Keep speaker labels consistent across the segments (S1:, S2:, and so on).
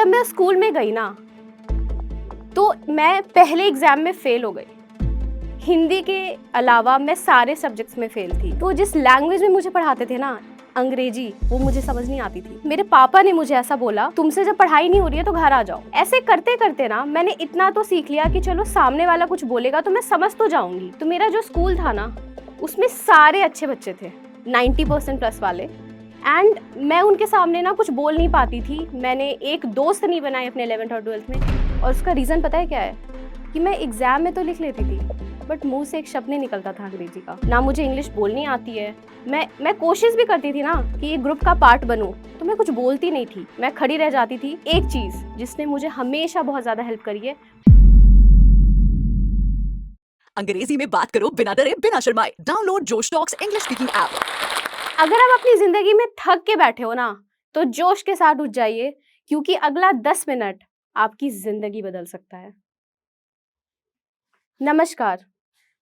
S1: जब मैं स्कूल में गई ना, तो मैं पहले एग्जाम में फेल हो गई। हिंदी के अलावा मैं सारे सब्जेक्ट्स में फेल थी। तो जिस लैंग्वेज में मुझे पढ़ाते थे ना, अंग्रेजी, वो मुझे समझ नहीं आती थी। मेरे पापा ने मुझे ऐसा बोला, तुमसे जब पढ़ाई नहीं हो रही है तो घर आ जाओ। ऐसे करते करते ना मैंने इतना तो सीख लिया कि चलो सामने वाला कुछ बोलेगा तो मैं समझ तो जाऊंगी। तो मेरा जो स्कूल था ना, उसमें सारे अच्छे बच्चे थे, 90% प्लस वाले। एंड मैं उनके सामने ना कुछ बोल नहीं पाती थी। मैंने एक दोस्त नहीं बनाई अपने 11th और 12th में। और उसका रीज़न पता है क्या है? कि मैं एग्ज़ाम में तो लिख लेती थी, बट मुंह से एक शब्द नहीं निकलता था अंग्रेजी का। ना मुझे इंग्लिश बोलनी आती है। मैं कोशिश भी करती थी ना कि ये ग्रुप का पार्ट बनूं, तो मैं कुछ बोलती नहीं थी, मैं खड़ी रह जाती थी। एक चीज़ जिसने मुझे हमेशा बहुत ज़्यादा हेल्प करी है,
S2: अंग्रेजी में बात करो बिना डरे बिना शर्माए। डाउनलोड जोश टॉक्स इंग्लिश स्पीकिंग ऐप।
S1: अगर आप अपनी ज़िंदगी में थक के बैठे हो ना, तो जोश के साथ उठ जाइए, क्योंकि अगला 10 मिनट आपकी ज़िंदगी बदल सकता है। नमस्कार,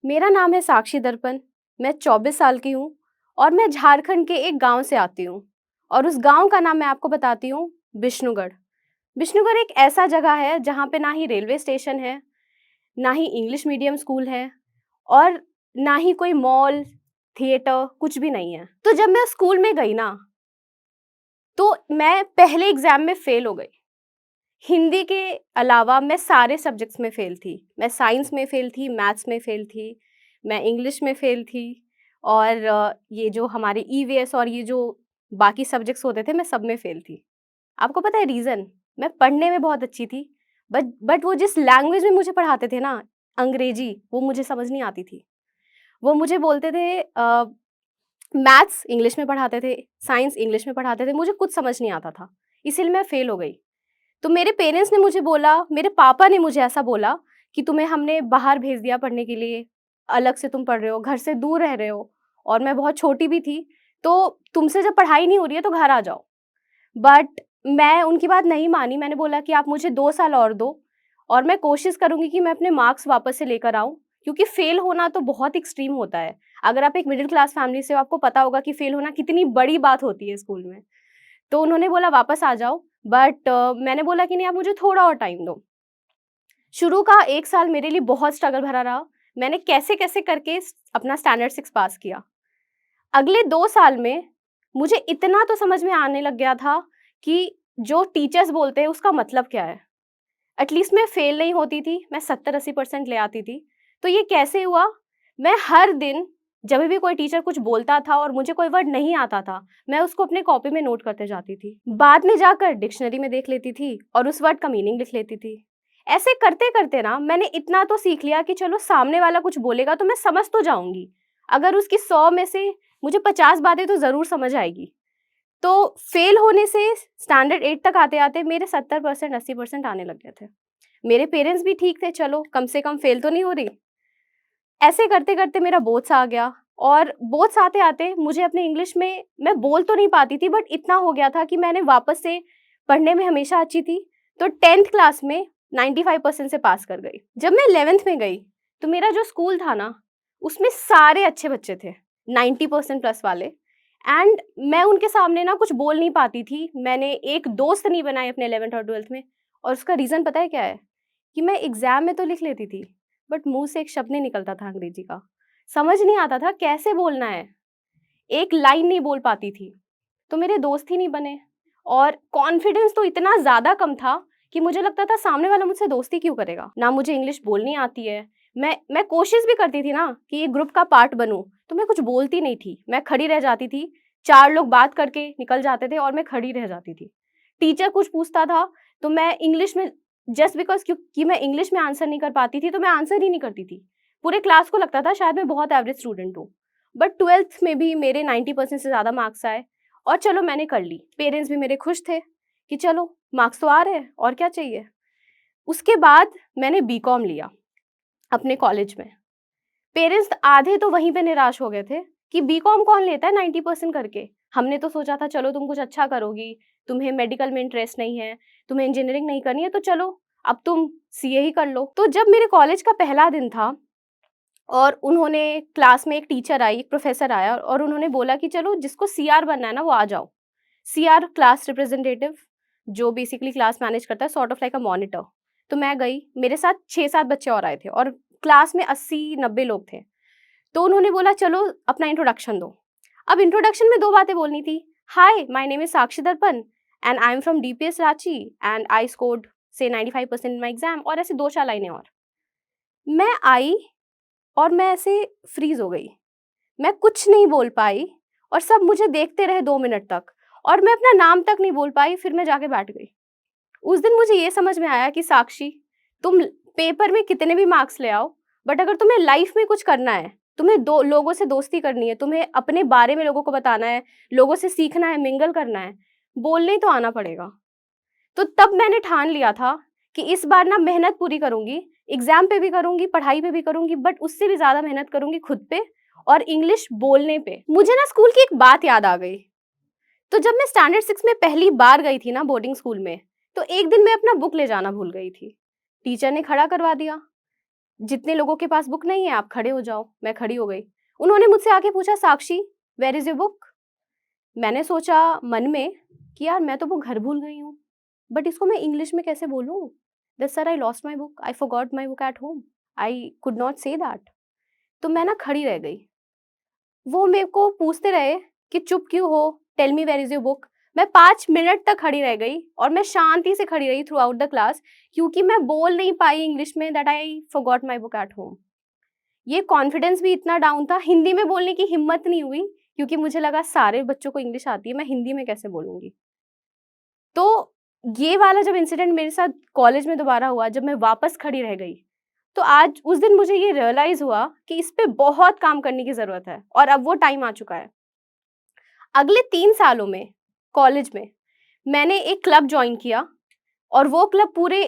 S1: मेरा नाम है साक्षी दर्पण। मैं 24 साल की हूँ और मैं झारखंड के एक गांव से आती हूँ। और उस गांव का नाम मैं आपको बताती हूँ, विष्णुगढ़। विष्णुगढ़ एक ऐसा जगह है जहाँ पे ना ही रेलवे स्टेशन है, ना ही इंग्लिश मीडियम स्कूल है, और ना ही कोई मॉल, थिएटर, कुछ भी नहीं है। तो जब मैं स्कूल में गई ना, तो मैं पहले एग्जाम में फेल हो गई। हिंदी के अलावा मैं सारे सब्जेक्ट्स में फेल थी। मैं साइंस में फेल थी, मैथ्स में फेल थी, मैं इंग्लिश में फेल थी, और ये जो हमारे ईवीएस और ये जो बाकी सब्जेक्ट्स होते थे, मैं सब में फेल थी। आपको पता है रीज़न? मैं पढ़ने में बहुत अच्छी थी, बट वो जिस लैंग्वेज में मुझे पढ़ाते थे ना, अंग्रेजी, वो मुझे समझ नहीं आती थी। वो मुझे बोलते थे मैथ्स इंग्लिश में पढ़ाते थे, साइंस इंग्लिश में पढ़ाते थे, मुझे कुछ समझ नहीं आता था, इसीलिए मैं फेल हो गई। तो मेरे पेरेंट्स ने मुझे बोला, मेरे पापा ने मुझे ऐसा बोला कि तुम्हें हमने बाहर भेज दिया पढ़ने के लिए, अलग से तुम पढ़ रहे हो, घर से दूर रह रहे हो, और मैं बहुत छोटी भी थी, तो तुमसे जब पढ़ाई नहीं हो रही है तो घर आ जाओ। बट मैं उनकी बात नहीं मानी। मैंने बोला कि आप मुझे 2 साल और दो, और मैं कोशिश करूँगी कि मैं अपने मार्क्स वापस से लेकर आऊँ, क्योंकि फेल होना तो बहुत एक्सट्रीम होता है। अगर आप एक मिडिल क्लास फैमिली से हो, आपको पता होगा कि फेल होना कितनी बड़ी बात होती है स्कूल में। तो उन्होंने बोला वापस आ जाओ, बट मैंने बोला कि नहीं, आप मुझे थोड़ा और टाइम दो। शुरू का 1 साल मेरे लिए बहुत स्ट्रगल भरा रहा। मैंने कैसे-कैसे करके अपना स्टैंडर्ड 6 पास किया। अगले 2 साल में मुझे इतना तो समझ में आने लग गया था कि जो टीचर्स बोलते हैं उसका मतलब क्या है। एटलीस्ट मैं फेल नहीं होती थी, मैं 70-80% ले आती थी। तो ये कैसे हुआ? मैं हर दिन जब भी कोई टीचर कुछ बोलता था और मुझे कोई वर्ड नहीं आता था, मैं उसको अपने कॉपी में नोट करते जाती थी। बाद में जाकर डिक्शनरी में देख लेती थी और उस वर्ड का मीनिंग लिख लेती थी। ऐसे करते-करते ना मैंने इतना तो सीख लिया कि चलो सामने वाला कुछ बोलेगा तो मैं समझ तो जाऊँगी। अगर उसकी 100 में से मुझे 50 बातें तो ज़रूर समझ आएगी। तो फेल होने से स्टैंडर्ड 8 तक आते-आते मेरे 70% 80% आने लग गए थे। मेरे पेरेंट्स भी ठीक थे, चलो कम से कम फेल तो नहीं हो रही। ऐसे करते-करते मेरा बोर्ड्स आ गया, और बोर्ड्स आते-आते मुझे अपने इंग्लिश में, मैं बोल तो नहीं पाती थी, बट इतना हो गया था कि मैंने वापस से पढ़ने में हमेशा अच्छी थी, तो 10th क्लास में 95% से पास कर गई। जब मैं 11th में गई, तो मेरा जो स्कूल था ना, उसमें सारे अच्छे बच्चे थे, 90% प्लस वाले। एंड मैं उनके सामने ना कुछ बोल नहीं पाती थी। मैंने एक दोस्त नहीं बनाई अपने 11th और 12th में, और उसका रीज़न पता है क्या है? कि मैं एग्ज़ाम में तो लिख लेती थी, बट मुँह से एक शब्द नहीं निकलता था अंग्रेजी का। समझ नहीं आता था कैसे बोलना है, एक लाइन नहीं बोल पाती थी। तो मेरे दोस्त ही नहीं बने, और कॉन्फिडेंस तो इतना ज़्यादा कम था कि मुझे लगता था सामने वाला मुझसे दोस्ती क्यों करेगा? ना मुझे इंग्लिश बोलनी आती है। मैं कोशिश भी करती थी ना कि ये ग्रुप का पार्ट बनूँ, तो मैं कुछ बोलती नहीं थी। मैं खड़ी रह जाती थी, 4 लोग बात करके निकल जाते थे और मैं खड़ी रह जाती थी। टीचर कुछ पूछता था, तो मैं इंग्लिश में, जस्ट बिकॉज़ क्योंकि मैं इंग्लिश में आंसर नहीं कर पाती थी, तो मैं आंसर ही नहीं करती थी। पूरे क्लास को लगता था शायद मैं बहुत एवरेज स्टूडेंट हूँ। बट 12th में भी मेरे 90% से ज़्यादा मार्क्स आए, और चलो मैंने कर ली। पेरेंट्स भी मेरे खुश थे कि चलो मार्क्स तो आ रहे हैं, और क्या चाहिए। उसके बाद मैंने बीकॉम लिया अपने कॉलेज में। पेरेंट्स आधे तो वहीं पे निराश हो गए थे कि बीकॉम कौन लेता है 90% करके। हमने तो सोचा था चलो तुम कुछ अच्छा करोगी, तुम्हें मेडिकल में इंटरेस्ट नहीं है, तुम्हें इंजीनियरिंग नहीं करनी है, तो चलो अब तुम सीए ही कर लो। तो जब मेरे कॉलेज का पहला दिन था, और उन्होंने, क्लास में एक टीचर आई, एक प्रोफेसर आया, और उन्होंने बोला कि चलो जिसको सीआर बनना है ना वो आ जाओ। CR class representative. जो बेसिकली क्लास मैनेज करता है, sort of like a monitor. तो मैं गई, मेरे साथ 6-7 बच्चे और आए थे और क्लास में 80-90 लोग थे। तो उन्होंने बोला चलो अपना इंट्रोडक्शन दो। अब इंट्रोडक्शन में 2 बातें बोलनी थी। हाय, माय नेम इज़ साक्षी दर्पण and I am from DPS Ranchi and I scored से 95% इन माय एग्जाम, और ऐसे 2-4 लाइनें और। मैं आई और मैं ऐसे फ्रीज़ हो गई। मैं कुछ नहीं बोल पाई और सब मुझे देखते रहे 2 मिनट तक, और मैं अपना नाम तक नहीं बोल पाई, फिर मैं जाके बैठ गई। उस दिन मुझे ये समझ में आया कि साक्षी, तुम पेपर में कितने भी मार्क्स ले आओ, बट अगर तुम्हें लाइफ में कुछ करना है, तुम्हें दो लोगों से दोस्ती करनी है, तुम्हें अपने बारे में लोगों को बताना है, लोगों से सीखना है, मिंगल करना है, बोलने ही तो आना पड़ेगा। तो तब मैंने ठान लिया था कि इस बार ना मेहनत पूरी करूंगी, एग्जाम पे भी करूंगी, पढ़ाई पे भी करूंगी, बट उससे भी ज्यादा मेहनत करूंगी खुद पे और इंग्लिश बोलने पे। मुझे ना स्कूल की एक बात याद आ गई। तो जब मैं स्टैंडर्ड 6 में पहली बार गई थी ना बोर्डिंग स्कूल में, तो एक दिन मैं अपना बुक ले जाना भूल गई थी। टीचर ने खड़ा करवा दिया, जितने लोगों के पास बुक नहीं है आप खड़े हो जाओ। मैं खड़ी हो गई। उन्होंने मुझसे आके पूछा, साक्षी वेयर इज योर बुक? मैंने सोचा मन में कि यार मैं तो वो घर भूल गई हूँ, बट इसको मैं इंग्लिश में कैसे बोलूँ? That sir I lost my book, I forgot my book at home, I could not say that. तो मैं ना खड़ी रह गई। वो मेरे को पूछते रहे कि चुप क्यों हो, tell me where is your book. मैं 5 मिनट तक खड़ी रह गई और मैं शांति से खड़ी रही थ्रू आउट द क्लास, क्योंकि मैं बोल नहीं पाई इंग्लिश में that I forgot my book at home. ये कॉन्फिडेंस भी इतना डाउन था, हिंदी में बोलने की हिम्मत नहीं हुई, क्योंकि मुझे लगा सारे बच्चों को इंग्लिश आती है, मैं हिंदी में कैसे बोलूंगी। तो ये वाला जब इंसिडेंट मेरे साथ कॉलेज में दोबारा हुआ, जब मैं वापस खड़ी रह गई, तो आज उस दिन मुझे ये रियलाइज हुआ कि इस पे बहुत काम करने की जरूरत है, और अब वो टाइम आ चुका है। अगले 3 सालों में कॉलेज में मैंने एक क्लब ज्वाइन किया, और वो क्लब पूरे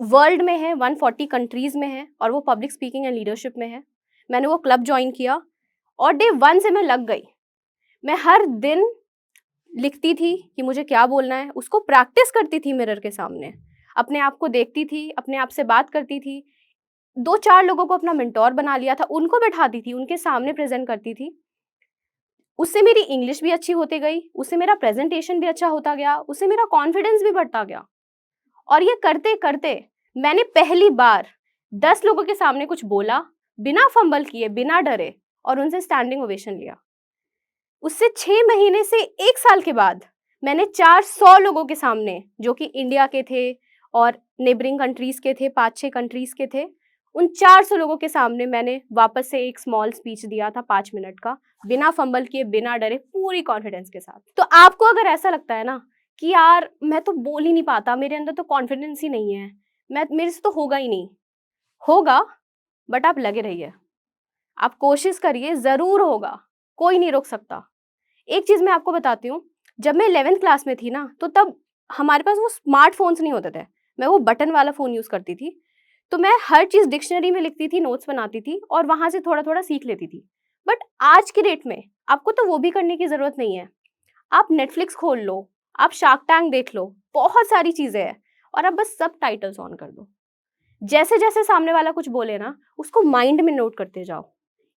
S1: वर्ल्ड में है, 140 कंट्रीज में है, और वो पब्लिक स्पीकिंग एंड लीडरशिप में है। मैंने वो क्लब ज्वाइन किया और डे 1 से मैं लग गई। मैं हर दिन लिखती थी कि मुझे क्या बोलना है, उसको प्रैक्टिस करती थी मिरर के सामने, अपने आप को देखती थी, अपने आप से बात करती थी। 2-4 लोगों को अपना मेंटोर बना लिया था, उनको बैठाती थी, उनके सामने प्रेजेंट करती थी। उससे मेरी इंग्लिश भी अच्छी होती गई, उससे मेरा प्रेजेंटेशन भी अच्छा होता गया, उससे मेरा कॉन्फिडेंस भी बढ़ता गया। और ये करते करते मैंने पहली बार 10 लोगों के सामने कुछ बोला, बिना फंबल किए, बिना डरे, और उनसे स्टैंडिंग ओवेशन लिया। उससे 6 महीने से 1 साल के बाद मैंने 400 लोगों के सामने, जो कि इंडिया के थे और नेबरिंग कंट्रीज के थे, 5-6 कंट्रीज के थे, उन 400 लोगों के सामने मैंने वापस से एक स्मॉल स्पीच दिया था 5 मिनट का, बिना फंबल किए, बिना डरे, पूरी कॉन्फिडेंस के साथ। तो आपको अगर ऐसा लगता है ना कि यार मैं तो बोल ही नहीं पाता, मेरे अंदर तो कॉन्फिडेंस ही नहीं है, मेरे से तो होगा ही नहीं, होगा, बट आप लगे रहिए, आप कोशिश करिए, जरूर होगा, कोई नहीं रोक सकता। एक चीज मैं आपको बताती हूँ, जब मैं 11th क्लास में थी ना, तो तब हमारे पास वो स्मार्टफोन्स नहीं होते थे, मैं वो बटन वाला फोन यूज करती थी। तो मैं हर चीज डिक्शनरी में लिखती थी, नोट्स बनाती थी, और वहां से थोड़ा थोड़ा सीख लेती थी। बट आज की डेट में आपको तो वो भी करने की जरूरत नहीं है। आप नेटफ्लिक्स खोल लो, आप शार्क टैंक देख लो, बहुत सारी चीजें हैं, और आप बस सब टाइटल्स ऑन कर दो। जैसे जैसे सामने वाला कुछ बोले ना, उसको माइंड में नोट करते जाओ।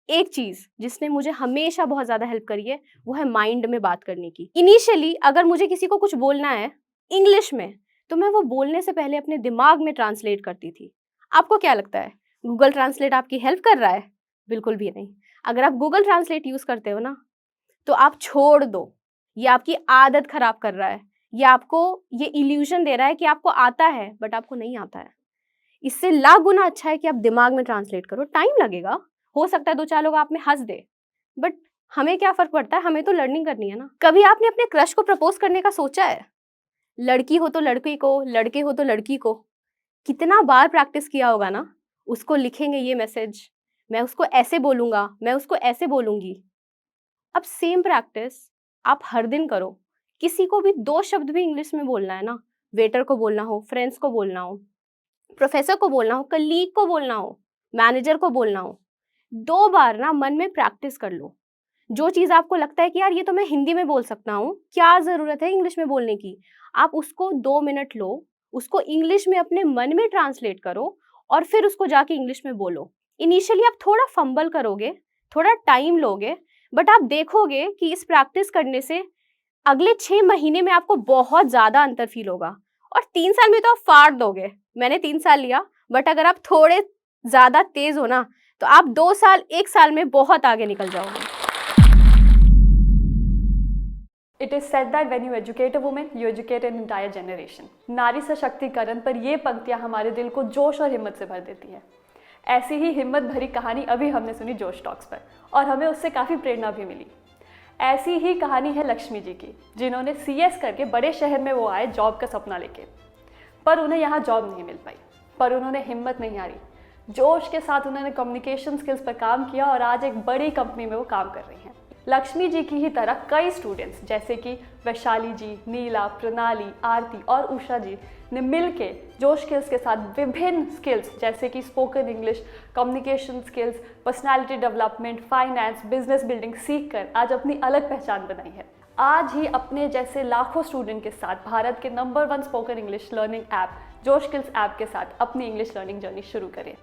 S1: एक चीज जिसने मुझे हमेशा बहुत ज्यादा हेल्प करी है, वो है माइंड में बात करने की। इनिशियली अगर मुझे किसी को कुछ बोलना है इंग्लिश में, तो मैं वो बोलने से पहले अपने दिमाग में ट्रांसलेट करती थी। आपको क्या लगता है, गूगल ट्रांसलेट आपकी हेल्प कर रहा है? बिल्कुल भी नहीं। अगर आप गूगल ट्रांसलेट यूज करते हो ना, तो आप छोड़ दो, ये आपकी आदत खराब कर रहा है, ये आपको ये इल्यूजन दे रहा है कि आपको आता है, बट आपको नहीं आता है। इससे लाख गुना अच्छा है कि आप दिमाग में ट्रांसलेट करो। टाइम लगेगा, हो सकता है 2-4 लोग आप में हंस दे, बट हमें क्या फर्क पड़ता है, हमें तो लर्निंग करनी है ना। कभी आपने अपने क्रश को प्रपोज करने का सोचा है? लड़की हो तो लड़के को, लड़के हो तो लड़की को, कितना बार प्रैक्टिस किया होगा ना। उसको लिखेंगे ये मैसेज, मैं उसको ऐसे बोलूंगा, मैं उसको ऐसे बोलूंगी। अब सेम प्रैक्टिस आप हर दिन करो। किसी को भी 2 शब्द भी इंग्लिश में बोलना है ना, वेटर को बोलना हो, फ्रेंड्स को बोलना हो, प्रोफेसर को बोलना हो, कलीग को बोलना हो, मैनेजर को बोलना हो, 2 बार ना मन में प्रैक्टिस कर लो। जो चीज आपको लगता है कि यार ये तो मैं हिंदी में बोल सकता हूँ, क्या जरूरत है इंग्लिश में बोलने की, आप उसको 2 मिनट लो, उसको इंग्लिश में अपने मन में ट्रांसलेट करो, और फिर उसको जाके इंग्लिश में बोलो। इनिशियली आप थोड़ा फंबल करोगे, थोड़ा टाइम लोगे, बट आप देखोगे कि इस प्रैक्टिस करने से अगले 6 महीने में आपको बहुत ज़्यादा अंतर फ़ील होगा और 3 साल में तो आप फाड़ दोगे। मैंने 3 साल लिया, बट अगर आप थोड़े ज़्यादा तेज़ हो ना, तो आप 2 साल, 1 साल में बहुत आगे निकल जाओगे।
S3: It is said that when you educate a woman, you educate an entire generation. नारी सशक्तिकरण पर ये पंक्तियाँ हमारे दिल को जोश और हिम्मत से भर देती है। ऐसी ही हिम्मत भरी कहानी अभी हमने सुनी जोश टॉक्स पर और हमें उससे काफ़ी प्रेरणा भी मिली। ऐसी ही कहानी है लक्ष्मी जी की, जिन्होंने CS करके बड़े शहर में वो आए जॉब का सपना लेके, पर उन्हें यहाँ जॉब नहीं मिल पाई। पर उन्होंने हिम्मत नहीं हारी, जोश के साथ उन्होंने कम्युनिकेशन स्किल्स पर काम किया और आज एक बड़ी कंपनी में वो काम कर रही हैं। लक्ष्मी जी की ही तरह कई स्टूडेंट्स जैसे कि वैशाली जी, नीला, प्रणाली, आरती और उषा जी ने मिलके जोश स्किल्स के साथ विभिन्न स्किल्स जैसे कि spoken English, communication skills, personality development, finance, business building सीखकर आज अपनी अलग पहचान बनाई है। आज ही अपने जैसे लाखों स्टूडेंट के साथ भारत के number 1 spoken English learning app जोश स्किल्स ऐप के साथ अपनी इंग्लिश लर्निंग जर्नी शुरू करें।